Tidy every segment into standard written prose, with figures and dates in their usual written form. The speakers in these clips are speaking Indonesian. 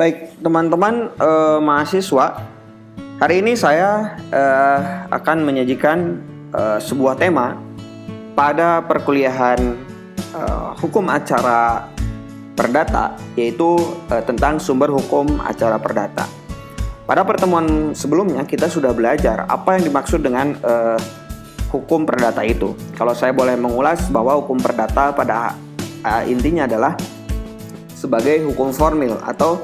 Baik, teman-teman mahasiswa, hari ini saya akan menyajikan sebuah tema pada perkuliahan hukum acara perdata, yaitu tentang sumber hukum acara perdata. Pada pertemuan sebelumnya kita sudah belajar apa yang dimaksud dengan hukum perdata itu. Kalau saya boleh mengulas bahwa hukum perdata pada intinya adalah sebagai hukum formil atau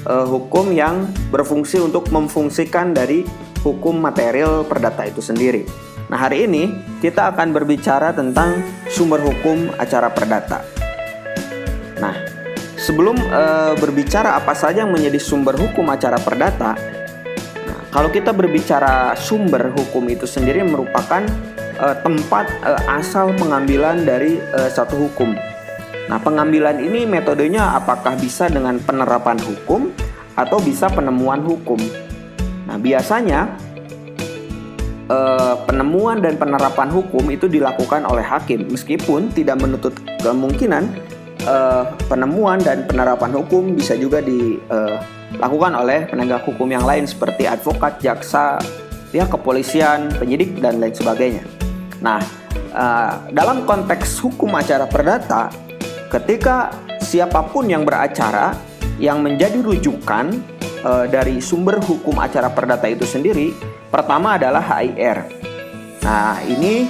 hukum yang berfungsi untuk memfungsikan dari hukum material perdata itu sendiri. Nah, hari ini kita akan berbicara tentang sumber hukum acara perdata. Nah, sebelum berbicara apa saja yang menjadi sumber hukum acara perdata, kalau kita berbicara sumber hukum itu sendiri merupakan tempat asal pengambilan dari satu hukum. Nah, pengambilan ini metodenya apakah bisa dengan penerapan hukum atau bisa penemuan hukum. Nah, biasanya penemuan dan penerapan hukum itu dilakukan oleh hakim, meskipun tidak menutup kemungkinan penemuan dan penerapan hukum bisa juga dilakukan oleh penegak hukum yang lain seperti advokat, jaksa, pihak kepolisian, penyidik, dan lain sebagainya. Nah, dalam konteks hukum acara perdata, ketika siapapun yang beracara yang menjadi rujukan dari sumber hukum acara perdata itu sendiri, pertama adalah HIR. Nah, ini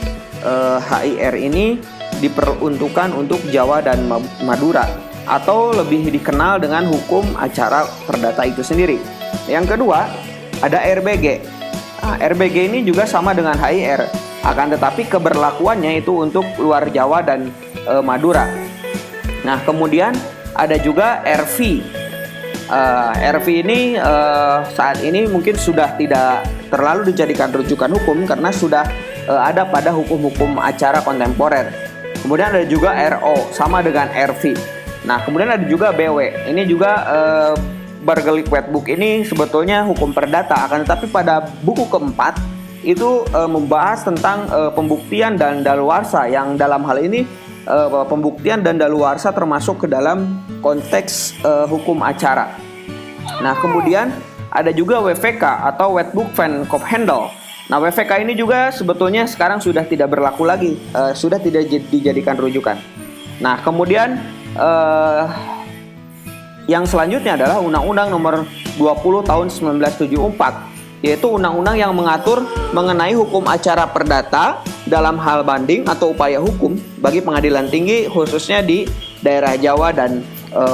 HIR ini diperuntukkan untuk Jawa dan Madura atau lebih dikenal dengan hukum acara perdata itu sendiri. Yang kedua, ada RBG. Nah, RBG ini juga sama dengan HIR, akan tetapi keberlakuannya itu untuk luar Jawa dan Madura. Nah, kemudian ada juga RV. RV ini saat ini mungkin sudah tidak terlalu dijadikan rujukan hukum karena sudah ada pada hukum-hukum acara kontemporer. Kemudian ada juga RO, sama dengan RV. Nah, kemudian ada juga BW. Ini juga Bergelik Wetbook ini sebetulnya hukum perdata, akan tetapi pada buku keempat itu membahas tentang pembuktian dan daluarsa, yang dalam hal ini pembuktian dan daluarsa termasuk ke dalam konteks hukum acara. Nah, kemudian ada juga WVK atau Wetbook van Kophandel. Nah, WVK ini juga sebetulnya sekarang sudah tidak berlaku lagi, sudah tidak dijadikan rujukan. Nah, kemudian yang selanjutnya adalah Undang-Undang Nomor 20 Tahun 1974, yaitu undang-undang yang mengatur mengenai hukum acara perdata dalam hal banding atau upaya hukum bagi pengadilan tinggi khususnya di daerah Jawa dan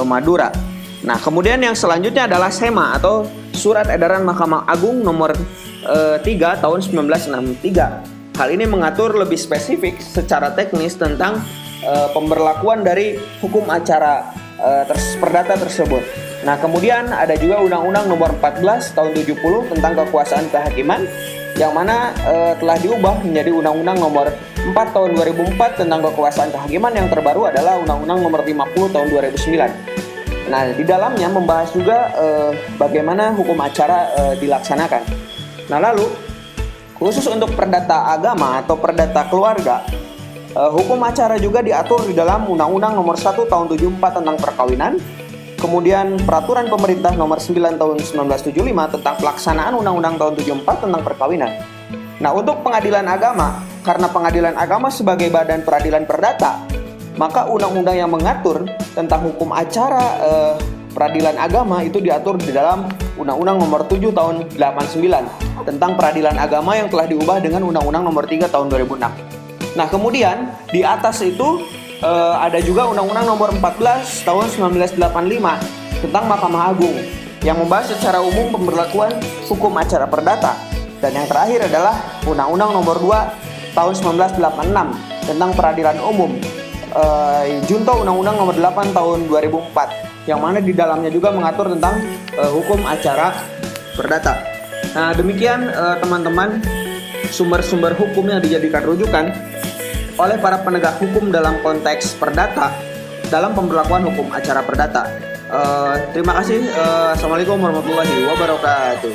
Madura. Nah, kemudian yang selanjutnya adalah SEMA atau Surat Edaran Mahkamah Agung Nomor 3 Tahun 1963. Hal ini mengatur lebih spesifik secara teknis tentang pemberlakuan dari hukum acara perdata tersebut. Nah, kemudian ada juga Undang-Undang Nomor 14 Tahun 70 tentang kekuasaan kehakiman, yang mana telah diubah menjadi Undang-Undang Nomor 4 Tahun 2004 tentang kekuasaan kehakiman. Yang terbaru adalah Undang-Undang Nomor 50 Tahun 2009. Nah, di dalamnya membahas juga bagaimana hukum acara dilaksanakan. Nah, lalu khusus untuk perdata agama atau perdata keluarga, hukum acara juga diatur di dalam Undang-Undang Nomor 1 Tahun 74 tentang perkawinan. Kemudian Peraturan Pemerintah Nomor 9 Tahun 1975 tentang pelaksanaan Undang-Undang Tahun 74 tentang perkawinan. Nah, untuk pengadilan agama, karena pengadilan agama sebagai badan peradilan perdata, maka undang-undang yang mengatur tentang hukum acara peradilan agama itu diatur di dalam Undang-Undang Nomor 7 Tahun 89 tentang peradilan agama, yang telah diubah dengan Undang-Undang Nomor 3 Tahun 2006. Nah, kemudian di atas itu ada juga Undang-Undang Nomor 14 Tahun 1985 tentang Mahkamah Agung, yang membahas secara umum pemberlakuan hukum acara perdata. Dan yang terakhir adalah Undang-Undang Nomor 2 Tahun 1986 tentang peradilan umum, junto Undang-Undang Nomor 8 Tahun 2004, yang mana di dalamnya juga mengatur tentang hukum acara perdata. Nah, demikian teman-teman sumber-sumber hukum yang dijadikan rujukan oleh para penegak hukum dalam konteks perdata dalam pemberlakuan hukum acara perdata. Terima kasih. Assalamualaikum warahmatullahi wabarakatuh.